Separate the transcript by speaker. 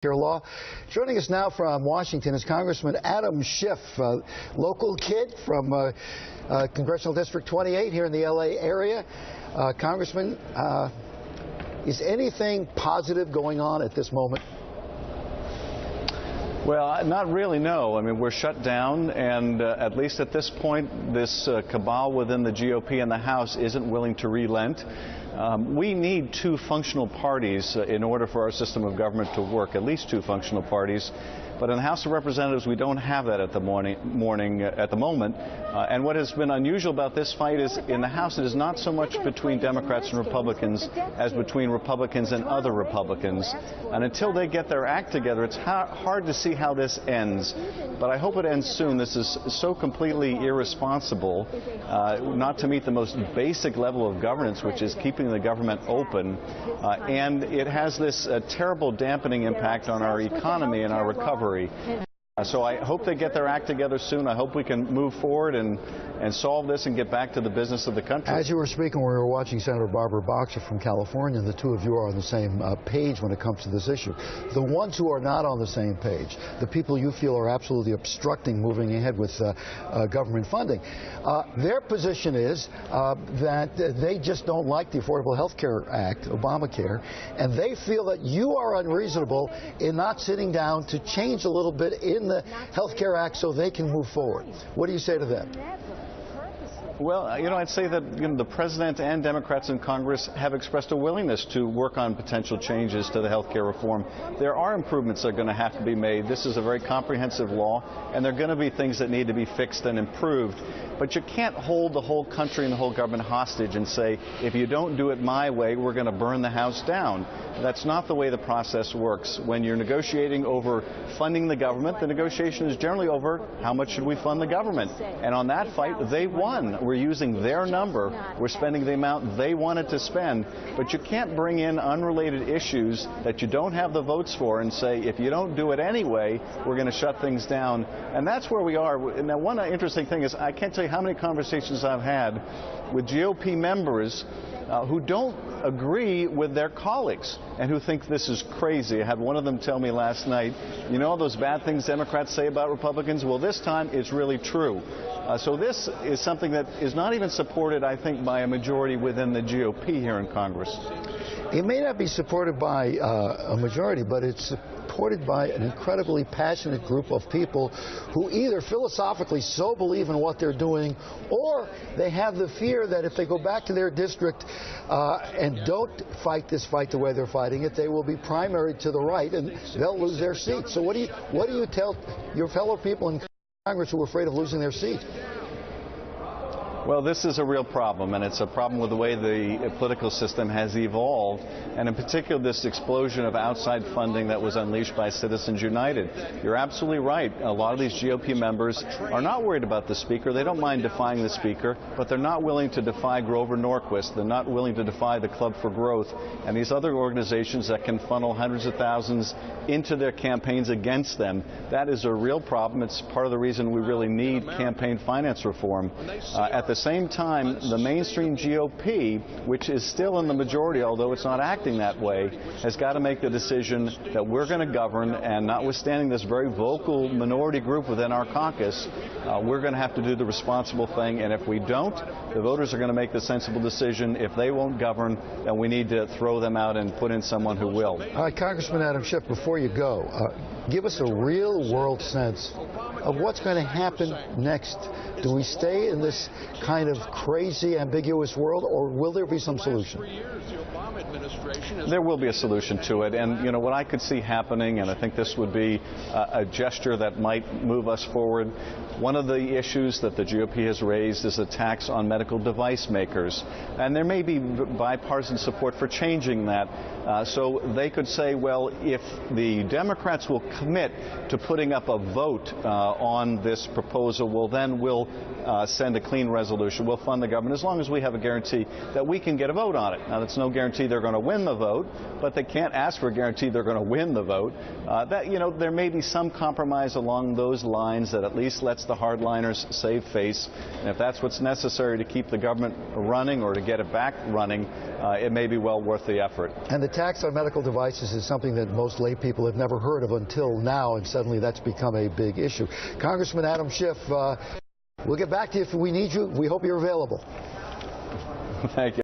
Speaker 1: Law. Joining us now from Washington is Congressman Adam Schiff, local kid from Congressional District 28 here in the LA area. Congressman, is anything positive going on at this moment?
Speaker 2: Well, not really, no. I mean, we're shut down, and at least at this point, this cabal within the GOP and the House isn't willing to relent. We need two functional parties in order for our system of government to work, at least two functional parties. But in the House of Representatives, we don't have that at the moment. And what has been unusual about this fight is in the House, it is not so much between Democrats and Republicans as between Republicans and other Republicans. And until they get their act together, it's hard to see how this ends. But I hope it ends soon. This is so completely irresponsible, not to meet the most basic level of governance, which is keeping the government open. And it has this terrible dampening impact on our economy and our recovery. So I hope they get their act together soon. I hope we can move forward and solve this and get back to the business of the country.
Speaker 1: As you were speaking, we were watching Senator Barbara Boxer from California, and the two of you are on the same page when it comes to this issue. The ones who are not on the same page, the people you feel are absolutely obstructing moving ahead with government funding, their position is that they just don't like the Affordable Health Care Act, Obamacare, and they feel that you are unreasonable in not sitting down to change a little bit in the Health Care Act so they can move forward. What do you say to them?
Speaker 2: Well, I'd say that the President and Democrats in Congress have expressed a willingness to work on potential changes to the health care reform. There are improvements that are going to have to be made. This is a very comprehensive law, and there are going to be things that need to be fixed and improved. But you can't hold the whole country and the whole government hostage and say, if you don't do it my way, we're going to burn the house down. That's not the way the process works. When you're negotiating over funding the government, the negotiation is generally over how much should we fund the government. And on that fight, they won. We're using their number. We're spending the amount they wanted to spend. But you can't bring in unrelated issues that you don't have the votes for and say, if you don't do it anyway, we're going to shut things down. And that's where we are. Now, one interesting thing is I can't tell you how many conversations I've had with GOP members who don't agree with their colleagues and who think this is crazy. I had one of them tell me last night, all those bad things Democrats say about Republicans? Well, this time it's really true. So this is something that is not even supported, I think, by a majority within the GOP here in Congress.
Speaker 1: It may not be supported by a majority, but it's supported by an incredibly passionate group of people who either philosophically so believe in what they're doing, or they have the fear that if they go back to their district and don't fight this fight the way they're fighting it, they will be primaried to the right and they'll lose their seats. So what do you tell your fellow people in Congress who are afraid of losing their seat?
Speaker 2: Well, this is a real problem, and it's a problem with the way the political system has evolved, and in particular this explosion of outside funding that was unleashed by Citizens United. You're absolutely right. A lot of these GOP members are not worried about the Speaker. They don't mind defying the Speaker, but they're not willing to defy Grover Norquist. They're not willing to defy the Club for Growth and these other organizations that can funnel hundreds of thousands into their campaigns against them. That is a real problem. It's part of the reason we really need campaign finance reform. At the same time, the mainstream GOP, which is still in the majority, although it's not acting that way, has got to make the decision that we're going to govern, and notwithstanding this very vocal minority group within our caucus, we're going to have to do the responsible thing, and if we don't, the voters are going to make the sensible decision. If they won't govern, then we need to throw them out and put in someone who will.
Speaker 1: All right, Congressman Adam Schiff, before you go, give us a real-world sense of what's going to happen next. Do we stay in this kind of crazy, ambiguous world, or will there be some solution?
Speaker 2: There will be a solution to it, and what I could see happening, and I think this would be a gesture that might move us forward. One of the issues that the GOP has raised is a tax on medical device makers, and there may be bipartisan support for changing that. So they could say, well, if the Democrats will commit to putting up a vote on this proposal, well, then we'll send a clean resolution resolution will fund the government as long as we have a guarantee that we can get a vote on it. Now, that's no guarantee they're going to win the vote, but they can't ask for a guarantee they're going to win the vote. There may be some compromise along those lines that at least lets the hardliners save face. And if that's what's necessary to keep the government running or to get it back running, it may be well worth the effort.
Speaker 1: And the tax on medical devices is something that most lay people have never heard of until now, and suddenly that's become a big issue. Congressman Adam Schiff, we'll get back to you if we need you. We hope you're available.
Speaker 2: Thank you.